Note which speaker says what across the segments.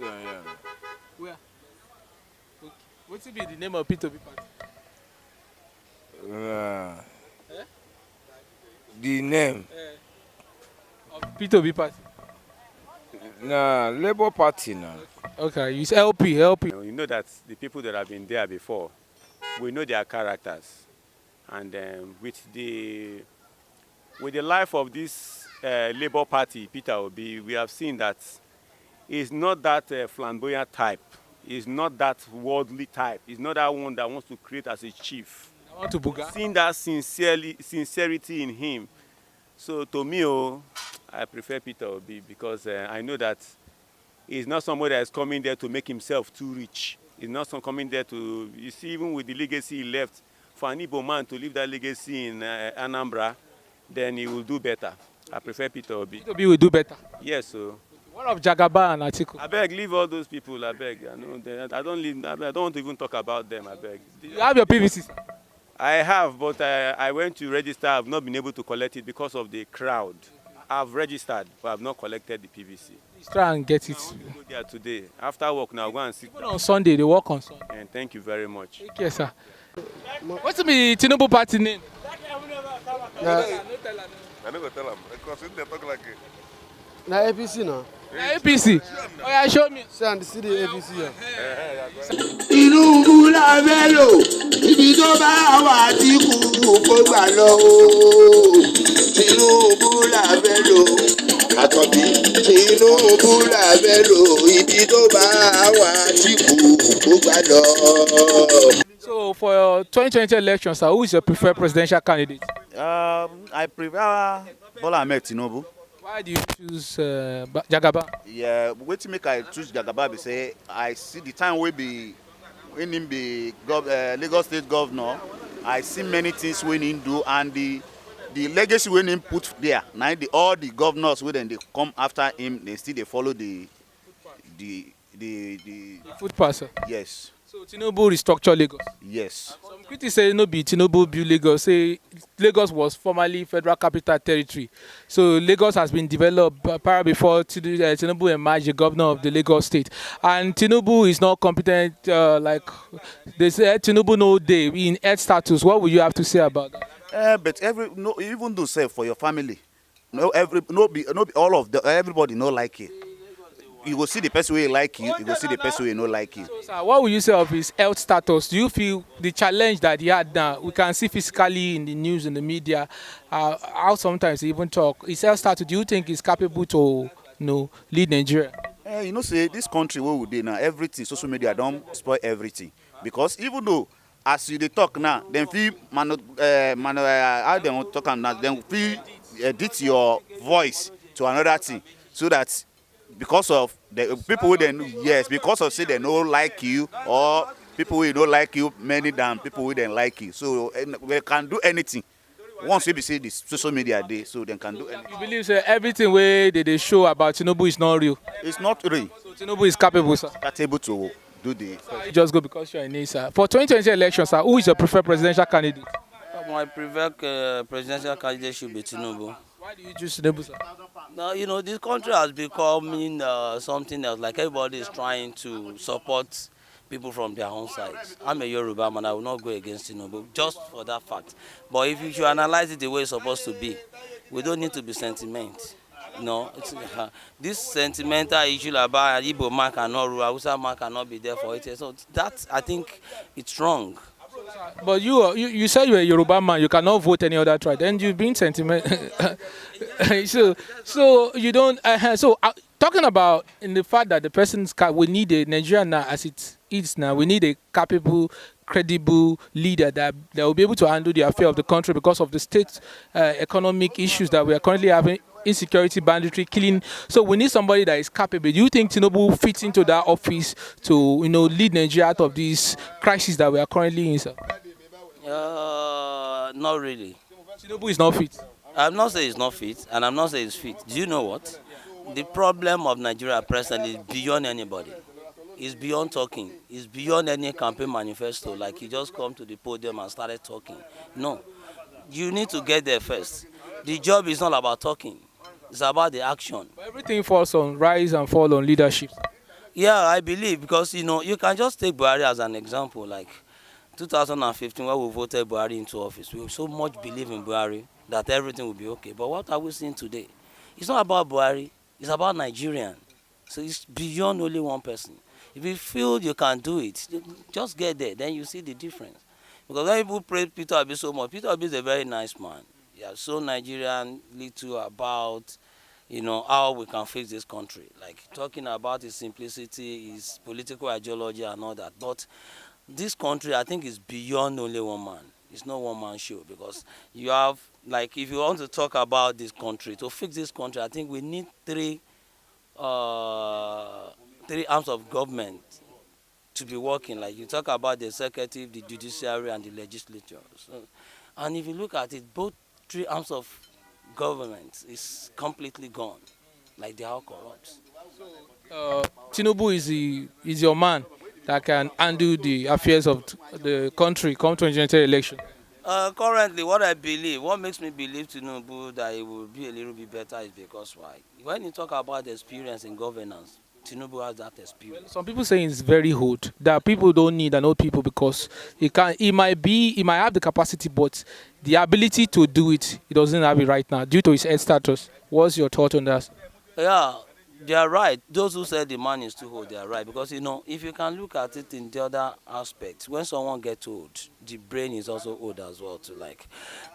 Speaker 1: yeah.
Speaker 2: Where? Okay. What will be the name of P2B party?
Speaker 1: Uh,
Speaker 2: Eh?
Speaker 1: the name.
Speaker 2: Of P2B party.
Speaker 1: Nah, Labour Party now.
Speaker 2: Okay, you say LP.
Speaker 3: You know that the people that have been there before, we know their characters, and with the life of this Labour Party, Peter Obi, we have seen that he's not that flamboyant type. He's not that worldly type. He's not that one that wants to create as a chief.
Speaker 2: I want to buga.
Speaker 3: Seeing that sincerity in him. So to me, I prefer Peter Obi because I know that he's not somebody that is coming there to make himself too rich. He's not coming there to, you see, even with the legacy he left, for an Igbo man to leave that legacy in Anambra, then he will do better. I prefer Peter Obi.
Speaker 2: P2B will do better.
Speaker 3: Yes, so.
Speaker 2: What of Jagaba and Atiku?
Speaker 3: I beg, leave all those people, I beg. I don't want to even talk about them, I beg.
Speaker 2: You have your PVC, sir?
Speaker 3: I have, but I went to register. I've not been able to collect it because of the crowd. I've registered, but I've not collected the PVC.
Speaker 2: Please try and get it.
Speaker 3: I want to go there today. After work now, I'll go and sit
Speaker 2: Even
Speaker 3: down.
Speaker 2: on Sunday, they work on Sunday.
Speaker 3: And thank you very much.
Speaker 2: Take care, sir. What's the Tinubu party name?
Speaker 4: I no go tell am because if they talk like it.
Speaker 5: Na APC now.
Speaker 2: APC. Oh yeah, show me.
Speaker 5: See and see the APC here.
Speaker 6: Tinubu la fẹ́ lò ibi tó bá wà Àtíkù kó gbà lọ o. Tinubu la fẹ́ lò Àkànbí. Tinubu la fẹ́ lò ibi tó bá wà Àtíkù kó gbà lọ.
Speaker 2: So for your 2020 elections, sir, who is your preferred presidential candidate?
Speaker 7: I prefer Bola Ahmed Tinubu.
Speaker 2: Why do you choose Jagaba?
Speaker 7: Yeah, wetin make I choose Jagaba be say I see the time when him be Lagos State Governor. I see many things when him do and the legacy when him put there. Now all the governors when they come after him, they still they follow the
Speaker 2: Food passer.
Speaker 7: yes.
Speaker 2: So Tinubu restructure Lagos.
Speaker 7: Yes.
Speaker 2: Some critics say no be Tinubu build Lagos. Say Lagos was formerly Federal Capital Territory. So Lagos has been developed prior before Tinubu emerged the governor of the Lagos state. And Tinubu is not competent. Like they say, Tinubu no day in health status. What would you have to say about that?
Speaker 7: But even though say for your family, be all of everybody no like it. You go see the person who like you, you go see the person who no like you.
Speaker 2: So, sir, what would you say of his health status? Do you feel the challenge that he had now, we can see physically in the news, in the media, how sometimes he even talk, his health status, do you think he's capable to lead Nigeria?
Speaker 7: Say this country where we dey now, everything, social media don't spoil everything. Because even though, as you dey talk now, then feel, how they want talk now, then feel edit your voice to another thing, so that because of the people who because of say they don't like you, or people who don't like you many than people who don't like you. So they can do anything. Once we say this social media day, so they can do anything.
Speaker 2: You believe sir, everything where they show about Tinubu is not real?
Speaker 7: It's not real.
Speaker 2: So Tinubu is capable, sir?
Speaker 7: Capable to do the...
Speaker 2: You just go because you're in it, sir. For 2020 elections, sir, who is your preferred presidential candidate?
Speaker 8: My preferred presidential candidate should be Tinubu.
Speaker 2: Why do you choose Tinubu, sir?
Speaker 8: Now, this country has become something else. Like everybody is trying to support people from their own side. I'm a Yoruba man. I will not go against Tinubu just for that fact. But if you should analyze it the way it's supposed to be, we don't need to be sentiment. This sentimental issue about Igbo man cannot rule, Hausa man cannot be there for it. So that, I think, it's wrong.
Speaker 2: But you said you're a Yoruba man, you cannot vote any other tribe. Then you've been sentiment. so you don't. Talking about in the fact that the person's we need a Nigerian now as it is now. We need a capable, credible leader that will be able to handle the affair of the country because of the state economic issues that we are currently having. Insecurity, banditry, killing. So we need somebody that is capable. Do you think Tinubu fits into that office to lead Nigeria out of this crisis that we are currently in, sir?
Speaker 8: Not really.
Speaker 2: Tinubu is not fit.
Speaker 8: I'm not saying he's not fit, and I'm not saying he's fit. Do you know what? The problem of Nigeria presently is beyond anybody. It's beyond talking. It's beyond any campaign manifesto. Like you just come to the podium and started talking. No, you need to get there first. The job is not about talking. It's about the action.
Speaker 2: But everything falls on rise and fall on leadership.
Speaker 8: Yeah, I believe because you can just take Buhari as an example. Like 2015, when we voted Buhari into office, we so much believe in Buhari that everything will be okay. But what are we seeing today? It's not about Buhari. It's about Nigerian. So it's beyond only one person. If you feel you can do it, just get there. Then you see the difference. Because when people praise Peter Obi so much, Peter Obi is a very nice man. Yeah, so Nigerian little about how we can fix this country. Like talking about his simplicity, his political ideology and all that. But this country, I think, is beyond only one man. It's not one man show because you have, like, if you want to talk about this country, to fix this country, I think we need three arms of government to be working. Like you talk about the executive, the judiciary, and the legislature. So, and if you look at it, both three arms of government is completely gone. Like they are corrupt.
Speaker 2: Tinubu is your man that can handle the affairs of the country come 2023 election.
Speaker 8: Currently, what makes me believe Tinubu that it will be a little bit better is because why? When you talk about the experience in governance, Tinubu has that experience.
Speaker 2: Some people say it's very old. That people don't need an old people because he might have the capacity, but the ability to do it, he doesn't have it right now due to his health status. What's your thought on that?
Speaker 8: Yeah, they are right. Those who said the man is too old, they are right. Because, if you can look at it in the other aspect, when someone gets old, the brain is also old as well too. Like,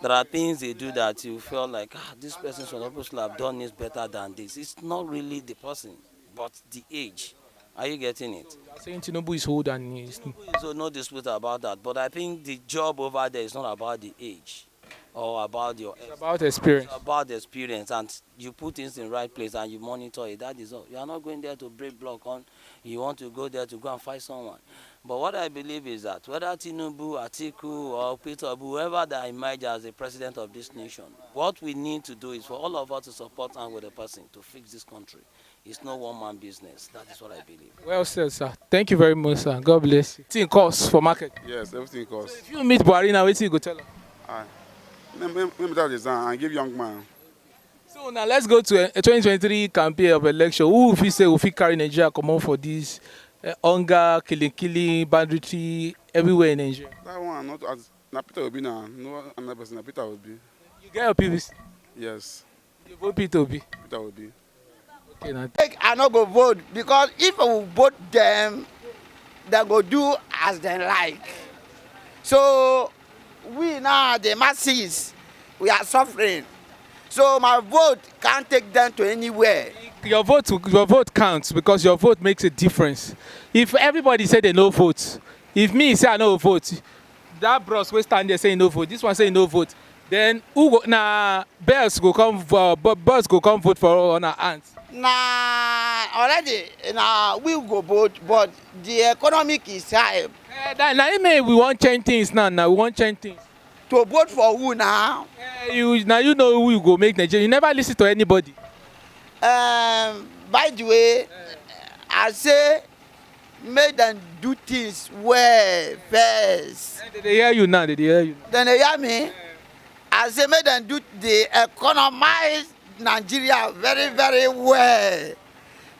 Speaker 8: there are things they do that you feel like, this person should obviously have done this better than this. It's not really the person, but the age. Are you getting it?
Speaker 2: You're saying Tinubu is old and
Speaker 8: So no dispute about that. But I think the job over there is not about the age or about your
Speaker 2: it's about experience.
Speaker 8: It's about the experience, and you put things in the right place and you monitor it. That is all. You are not going there to break block on. You want to go there to go and fight someone. But what I believe is that whether Tinubu, Atiku, or Peter Obi, whoever that emerge as the president of this nation, what we need to do is for all of us to support and with the person to fix this country. It's not one man business. That is what I believe.
Speaker 2: Well said, sir. Thank you very much, sir. God bless you. Everything costs for market.
Speaker 4: Yes, everything costs.
Speaker 2: If you meet Buhari now, what you go tell him?
Speaker 4: Let me tell you something and give young man.
Speaker 2: So now let's go to a 2023 campaign of election. Who if you say if we carry Nigeria come on for this hunger, killing, banditry everywhere in Nigeria?
Speaker 4: That one, not as Peter Obi now. No another person. Peter Obi.
Speaker 2: You get your PVC?
Speaker 4: Yes.
Speaker 2: You vote Peter Obi?
Speaker 4: Peter Obi.
Speaker 2: Okay, now.
Speaker 6: I no go vote because if I will vote them, they go do as they like. So we now, the masses, we are suffering. So my vote can't take them to anywhere.
Speaker 2: Your vote counts because your vote makes a difference. If everybody say they no vote, if me say I no vote, that bros will stand there saying no vote, this one say no vote, then who go, bells go come vote for on our hands.
Speaker 6: Already we go vote, but the economic is high.
Speaker 2: Now we want change things now. We want change things.
Speaker 6: To vote for who now?
Speaker 2: You know who you go make Nigeria. You never listen to anybody.
Speaker 6: By the way, I say make them do things well first.
Speaker 2: They hear you now. They hear you.
Speaker 6: Then they hear me. I say make them do the economize Nigeria very, very well.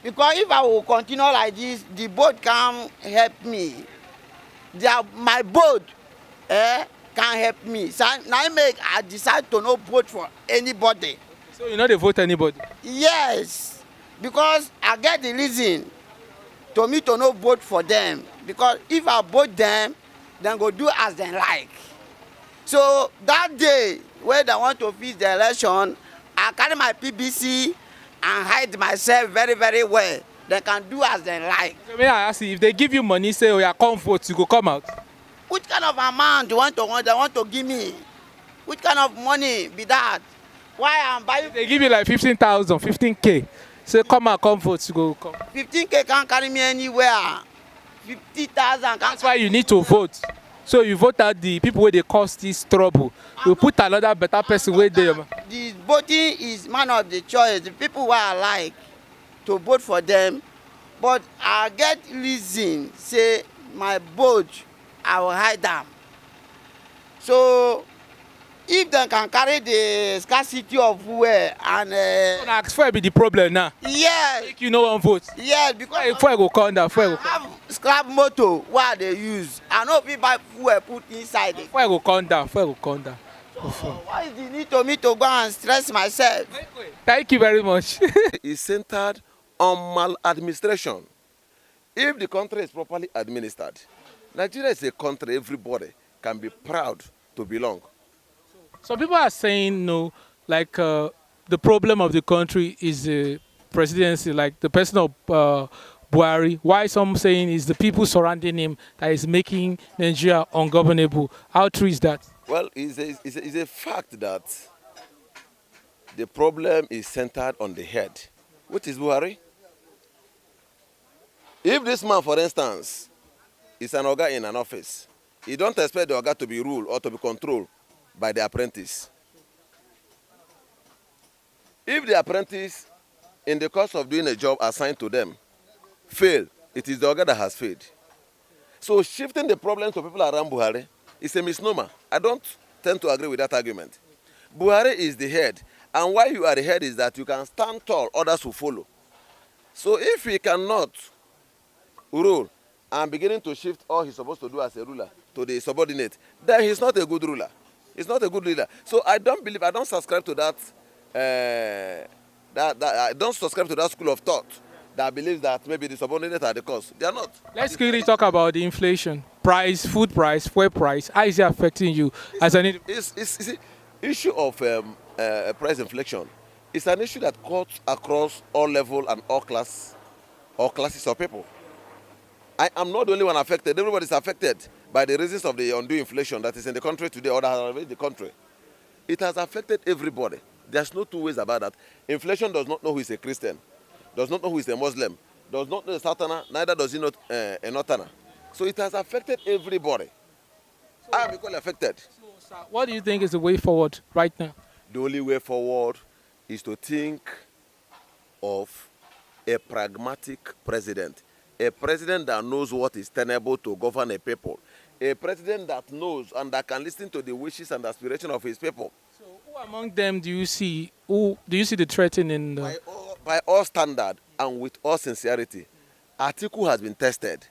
Speaker 6: Because if I will continue like this, the boat can help me. My boat can help me. So now I decide to not vote for anybody.
Speaker 2: So you know they vote anybody?
Speaker 6: Yes. Because I get the reason to me to not vote for them. Because if I vote them, then go do as they like. So that day when they want to fix the election, I carry my PBC and hide myself very, very well. They can do as they like.
Speaker 2: So may I ask you, if they give you money, say, oh, yeah, come vote, you go come out?
Speaker 6: Which kind of amount they want to give me? Which kind of money be that? Why I'm buying?
Speaker 2: They give you like 15,000, 15K. Say, come out, come vote, you go come.
Speaker 6: 15K can't carry me anywhere. 50,000.
Speaker 2: That's why you need to vote. So you vote out the people where they cause this trouble. You put another better person where they.
Speaker 6: The voting is man of the choice. The people who I like to vote for them, but I get reason say my vote I will hide them. So if they can carry the scarcity of fuel and
Speaker 2: Fuel be the problem now.
Speaker 6: yes,
Speaker 2: Make you no one vote.
Speaker 6: yes, because
Speaker 2: Fuel go come down. Fuel go come.
Speaker 6: have scrap motor wey they use, I no fit buy fuel put inside it.
Speaker 2: Fuel go come down. Fuel go come down.
Speaker 6: Why is the need to me to go and stress myself?
Speaker 2: Thank you very much.
Speaker 4: Is centered on maladministration. If the country is properly administered, Nigeria is a country everybody can be proud to belong.
Speaker 2: Some people are saying no, like the problem of the country is the presidency, like the person of Buhari. Why some saying is the people surrounding him that is making Nigeria ungovernable. How true is that?
Speaker 4: Well, it's a fact that the problem is centered on the head, which is Buhari. If this man, for instance, is an oga in an office, you don't expect the oga to be ruled or to be controlled by the apprentice. If the apprentice, in the course of doing a job assigned to them, fail, it is the oga that has failed. So shifting the problem to people around Buhari is a misnomer. I don't tend to agree with that argument. Buhari is the head, and why you are the head is that you can stand tall, others will follow. So if he cannot rule and beginning to shift all he's supposed to do as a ruler to the subordinate, then he's not a good ruler. He's not a good leader. So I don't subscribe to that. I don't subscribe to that school of thought that believes that maybe the subordinate are the cause. They are not.
Speaker 2: Let's quickly talk about the inflation, price, food price, fuel price. How is it affecting you as an individual?
Speaker 4: It's issue of price inflation. It's an issue that cuts across all levels and all classes of people. I am not the only one affected. Everybody is affected by the reasons of the undue inflation that is in the country today or that has affected the country. It has affected everybody. There's no two ways about that. Inflation does not know who is a Christian, does not know who is a Muslim, does not know a Southerner, neither does he know a Northerner. So it has affected everybody. I am equally affected.
Speaker 2: So, sir, what do you think is the way forward right now?
Speaker 4: The only way forward is to think of a pragmatic president. A president that knows what is tenable to govern a people. A president that knows and that can listen to the wishes and aspirations of his people.
Speaker 2: So who among them do you see? Who do you see the threat in?
Speaker 4: By all standard and with all sincerity, Atiku has been tested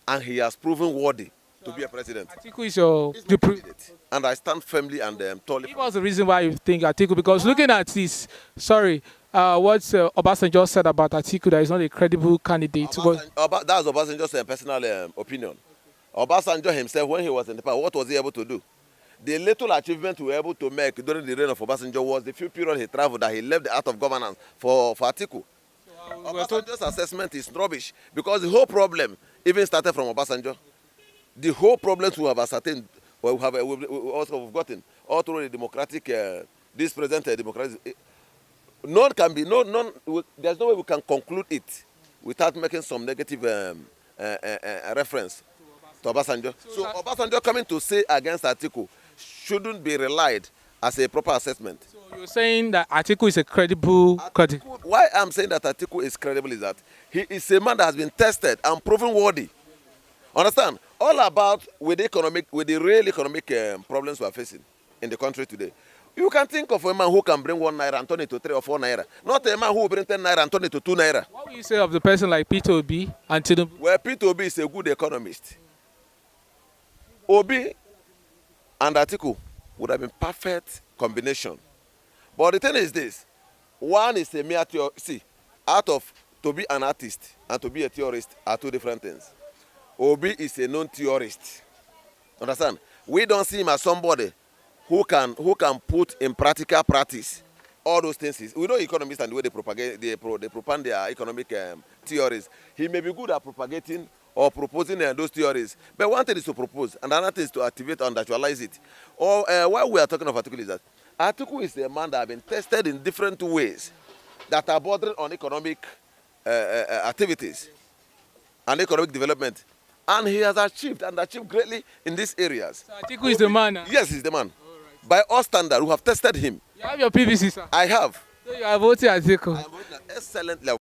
Speaker 4: and he has proven worthy to be a president.
Speaker 2: Atiku is your candidate.
Speaker 4: And I stand firmly and totally.
Speaker 2: Give us the reason why you think Atiku, because looking at this, what Obasanjo said about Atiku, that is not a credible candidate.
Speaker 4: That's Obasanjo's personal opinion. Obasanjo himself, when he was in the power, what was he able to do? The little achievement we were able to make during the reign of Obasanjo was the few period he traveled that he left the art of governance for Atiku. Obasanjo's assessment is rubbish because the whole problem even started from Obasanjo. The whole problems we have ascertained, we also have gotten all through the democratic, this present democratic. There's no way we can conclude it without making some negative reference to Obasanjo. So Obasanjo coming to say against Atiku shouldn't be relied as a proper assessment.
Speaker 2: So you're saying that Atiku is a credible candidate?
Speaker 4: Why I'm saying that Atiku is credible is that he is a man that has been tested and proven worthy. Understand? All about with the real economic problems we are facing in the country today. You can think of a man who can bring 1 naira and turn it to 3 or 4 naira. Not a man who will bring 10 naira and turn it to 2 naira.
Speaker 2: What will you say of the person like Peter Obi and Tinubu?
Speaker 4: Well, Peter Obi is a good economist. Obi and Atiku would have been perfect combination. But the thing is this, one is a mere theorist. See, to be an artist and to be a theorist are two different things. Obi is a known theorist. Understand? We don't see him as somebody who can put in practical practice all those things. We know economists and the way they propagate their economic theories. He may be good at propagating or proposing those theories, but one thing is to propose, and another thing is to activate and actualize it. Or what we are talking of Atiku is that Atiku is a man that has been tested in different ways that are bordering on economic activities and economic development. And he has achieved greatly in these areas.
Speaker 2: So Atiku is the man?
Speaker 4: Yes, he's the man. By all standards, we have tested him.
Speaker 2: You have your PVC, sir?
Speaker 4: I have.
Speaker 2: So you are voting Atiku?
Speaker 4: I am voting at excellent level.